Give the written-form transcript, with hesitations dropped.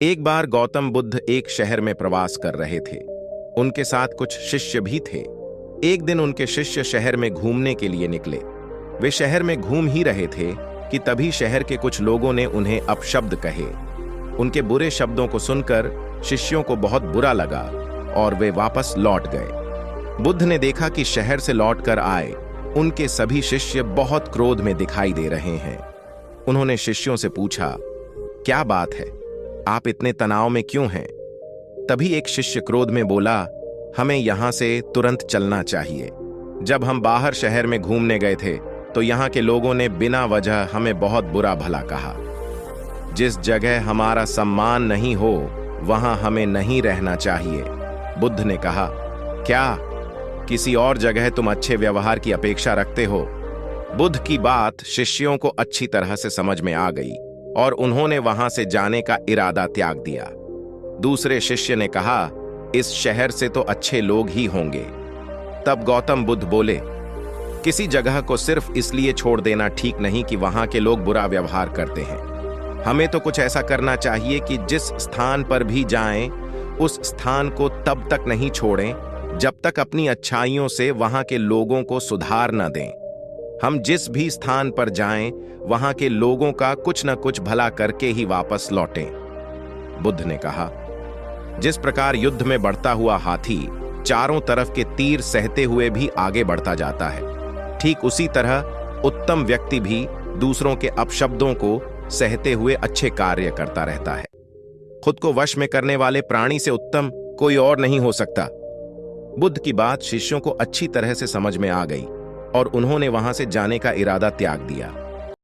एक बार गौतम बुद्ध एक शहर में प्रवास कर रहे थे। उनके साथ कुछ शिष्य भी थे। एक दिन उनके शिष्य शहर में घूमने के लिए निकले। वे शहर में घूम ही रहे थे कि तभी शहर के कुछ लोगों ने उन्हें अपशब्द कहे। उनके बुरे शब्दों को सुनकर शिष्यों को बहुत बुरा लगा और वे वापस लौट गए। बुद्ध ने देखा कि शहर से लौटकर आए उनके सभी शिष्य बहुत क्रोध में दिखाई दे रहे हैं। उन्होंने शिष्यों से पूछा, क्या बात है, आप इतने तनाव में क्यों हैं? तभी एक शिष्य क्रोध में बोला, हमें यहां से तुरंत चलना चाहिए। जब हम बाहर शहर में घूमने गए थे तो यहां के लोगों ने बिना वजह हमें बहुत बुरा भला कहा। जिस जगह हमारा सम्मान नहीं हो वहां हमें नहीं रहना चाहिए। बुद्ध ने कहा, क्या किसी और जगह तुम अच्छे व्यवहार की अपेक्षा रखते हो? बुद्ध की बात शिष्यों को अच्छी तरह से समझ में आ गई और उन्होंने वहां से जाने का इरादा त्याग दिया। दूसरे शिष्य ने कहा, इस शहर से तो अच्छे लोग ही होंगे। तब गौतम बुद्ध बोले, किसी जगह को सिर्फ इसलिए छोड़ देना ठीक नहीं कि वहां के लोग बुरा व्यवहार करते हैं। हमें तो कुछ ऐसा करना चाहिए कि जिस स्थान पर भी जाएं, उस स्थान को तब तक नहीं छोड़ें जब तक अपनी अच्छाइयों से वहां के लोगों को सुधार न दें। हम जिस भी स्थान पर जाएं, वहां के लोगों का कुछ न कुछ भला करके ही वापस लौटें। बुद्ध ने कहा, जिस प्रकार युद्ध में बढ़ता हुआ हाथी चारों तरफ के तीर सहते हुए भी आगे बढ़ता जाता है, ठीक उसी तरह उत्तम व्यक्ति भी दूसरों के अपशब्दों को सहते हुए अच्छे कार्य करता रहता है। खुद को वश में करने वाले प्राणी से उत्तम कोई और नहीं हो सकता। बुद्ध की बात शिष्यों को अच्छी तरह से समझ में आ गई और उन्होंने वहां से जाने का इरादा त्याग दिया।